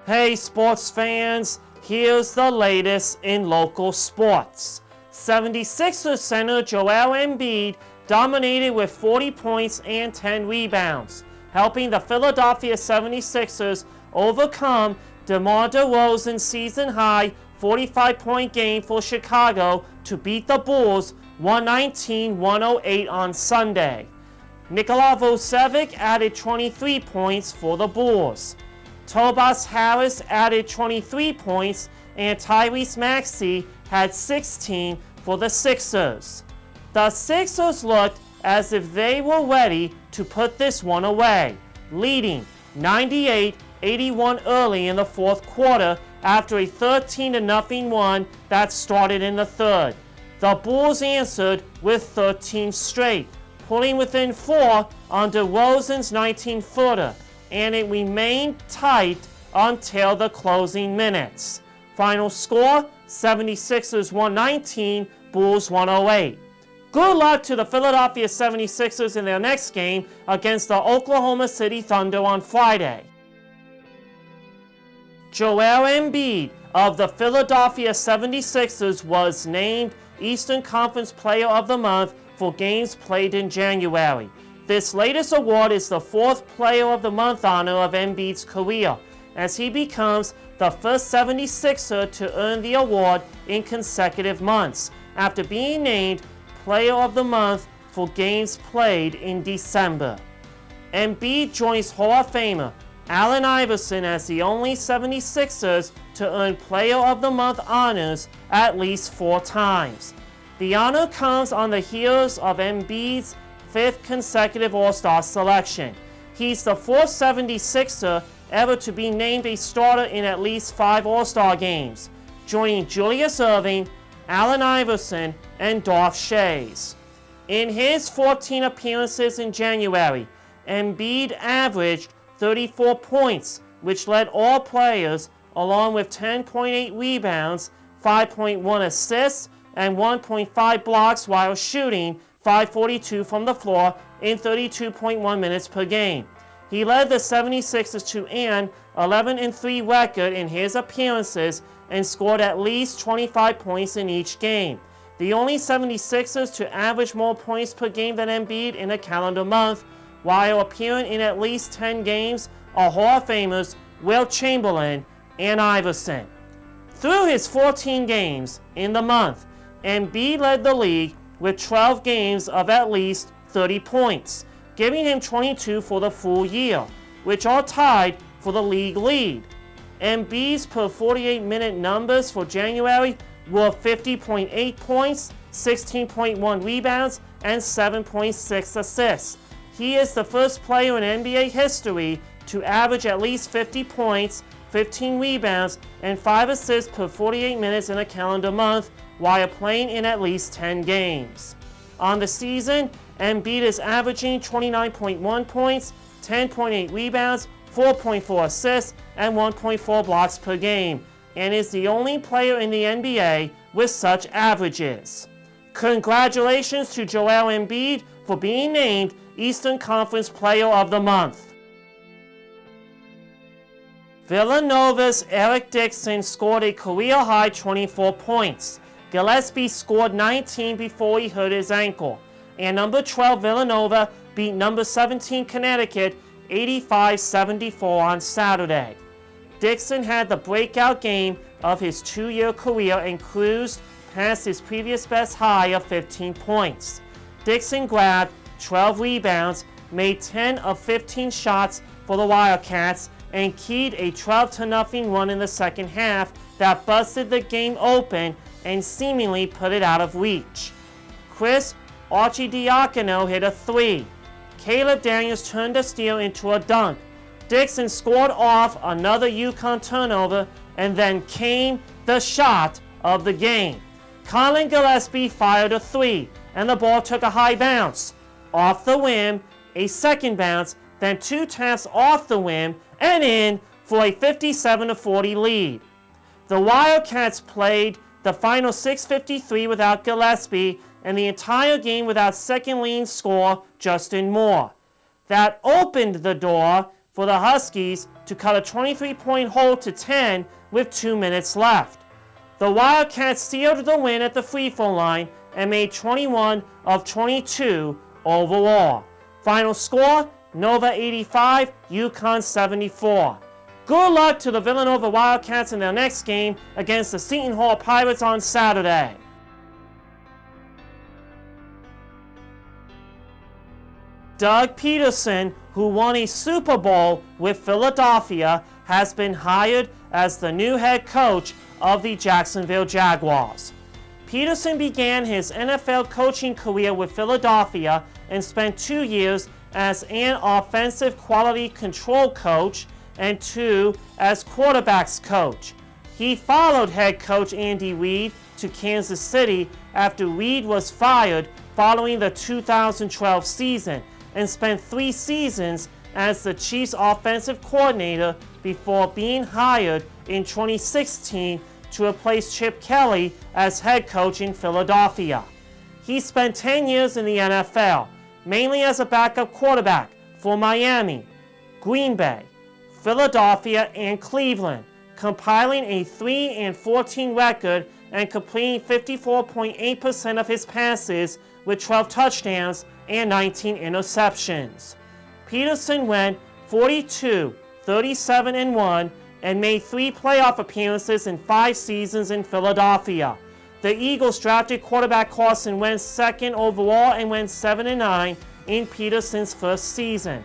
Hey sports fans, here's the latest in local sports. 76ers center Joel Embiid dominated with 40 points and 10 rebounds, helping the Philadelphia 76ers overcome DeMar DeRozan's season-high 45-point game for Chicago to beat the Bulls 119-108 on Sunday. Nikola Vucevic added 23 points for the Bulls. Tobias Harris added 23 points, and Tyrese Maxey had 16 for the Sixers. The Sixers looked as if they were ready to put this one away, leading 98-81 early in the fourth quarter after a 13-0 one that started in the third. The Bulls answered with 13 straight, pulling within 4 on DeRozan's 19-footer, and it remained tight until the closing minutes. Final score, 76ers 119, Bulls 108. Good luck to the Philadelphia 76ers in their next game against the Oklahoma City Thunder on Friday. Joel Embiid of the Philadelphia 76ers was named Eastern Conference Player of the Month for games played in January. This latest award is the 4th Player of the Month honor of Embiid's career, as he becomes the first 76er to earn the award in consecutive months, after being named Player of the Month for games played in December. Embiid joins Hall of Famer Allen Iverson as the only 76ers to earn Player of the Month honors at least 4 times. The honor comes on the heels of Embiid's 5th consecutive All-Star selection. He's the 4th 76er ever to be named a starter in at least 5 All-Star games, joining Julius Erving, Allen Iverson, and Darth Shays. In his 14 appearances in January, Embiid averaged 34 points, which led all players, along with 10.8 rebounds, 5.1 assists, and 1.5 blocks while shooting .542 from the floor in 32.1 minutes per game. He led the 76ers to an 11-3 record in his appearances and scored at least 25 points in each game. The only 76ers to average more points per game than Embiid in a calendar month, while appearing in at least 10 games, are Hall of Famers Wilt Chamberlain and Iverson. Through his 14 games in the month, Embiid led the league with 12 games of at least 30 points, giving him 22 for the full year, which are tied for the league lead. Embiid's per 48-minute numbers for January were 50.8 points, 16.1 rebounds, and 7.6 assists. He is the first player in NBA history to average at least 50 points, 15 rebounds, and 5 assists per 48 minutes in a calendar month, while playing in at least 10 games. On the season, Embiid is averaging 29.1 points, 10.8 rebounds, 4.4 assists, and 1.4 blocks per game, and is the only player in the NBA with such averages. Congratulations to Joel Embiid for being named Eastern Conference Player of the Month. Villanova's Eric Dixon scored a career-high 24 points. Gillespie scored 19 before he hurt his ankle, and number 12 Villanova beat number 17 Connecticut 85-74 on Saturday. Dixon had the breakout game of his 2-year career and cruised past his previous best high of 15 points. Dixon grabbed 12 rebounds, made 10 of 15 shots for the Wildcats, and keyed a 12-0 run in the second half that busted the game open and seemingly put it out of reach. Chris Arcidiacono hit a 3. Caleb Daniels turned a steal into a dunk. Dixon scored off another UConn turnover, and then came the shot of the game. Colin Gillespie fired a 3, and the ball took a high bounce off the rim, a second bounce, then 2 taps off the rim and in for a 57-40 lead. The Wildcats played the final 6:53 without Gillespie, and the entire game without second leading scorer Justin Moore. That opened the door for the Huskies to cut a 23-point hold to 10 with 2 minutes left. The Wildcats sealed the win at the free-throw line and made 21 of 22 overall. Final score, Nova 85, UConn 74. Good luck to the Villanova Wildcats in their next game against the Seton Hall Pirates on Saturday. Doug Pederson, who won a Super Bowl with Philadelphia, has been hired as the new head coach of the Jacksonville Jaguars. Pederson began his NFL coaching career with Philadelphia and spent 2 years as an offensive quality control coach and 2 as quarterbacks coach. He followed head coach Andy Reid to Kansas City after Reid was fired following the 2012 season and spent 3 seasons as the Chiefs offensive coordinator before being hired in 2016 to replace Chip Kelly as head coach in Philadelphia. He spent 10 years in the NFL, mainly as a backup quarterback for Miami, Green Bay, Philadelphia, and Cleveland, compiling a 3-14 record and completing 54.8% of his passes with 12 touchdowns and 19 interceptions. Pederson went 42, 37-1 and made 3 playoff appearances in 5 seasons in Philadelphia. The Eagles drafted quarterback Carson Wentz second overall and went 7-9 in Pederson's first season.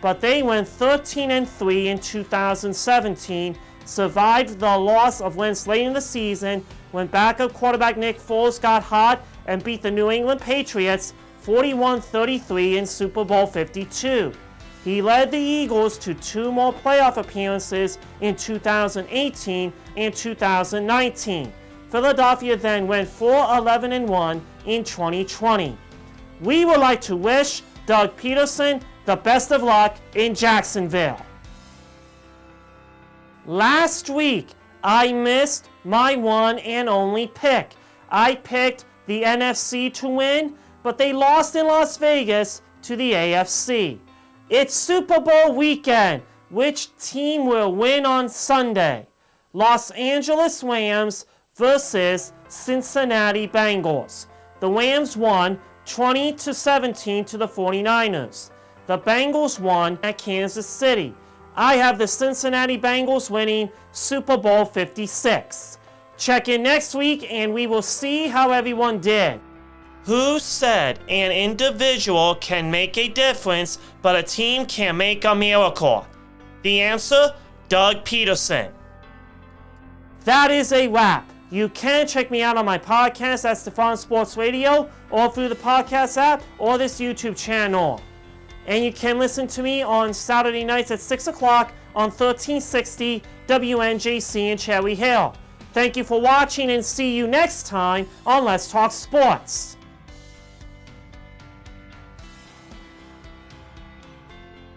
But they went 13-3 in 2017, survived the loss of Wentz late in the season when backup quarterback Nick Foles got hot and beat the New England Patriots 41-33 in Super Bowl 52. He led the Eagles to 2 more playoff appearances in 2018 and 2019. Philadelphia then went 4-11-1 in 2020. We would like to wish Doug Pederson the best of luck in Jacksonville. Last week, I missed my one and only pick. I picked the NFC to win, but they lost in Las Vegas to the AFC. It's Super Bowl weekend. Which team will win on Sunday? Los Angeles Rams versus Cincinnati Bengals. The Rams won 20-17 to the 49ers. The Bengals won at Kansas City. I have the Cincinnati Bengals winning Super Bowl 56. Check in next week and we will see how everyone did. Who said an individual can make a difference, but a team can make a miracle? The answer, Doug Pederson. That is a wrap. You can check me out on my podcast at Stefan Sports Radio, or through the podcast app, or this YouTube channel. And you can listen to me on Saturday nights at 6 o'clock on 1360 WNJC in Cherry Hill. Thank you for watching and see you next time on Let's Talk Sports.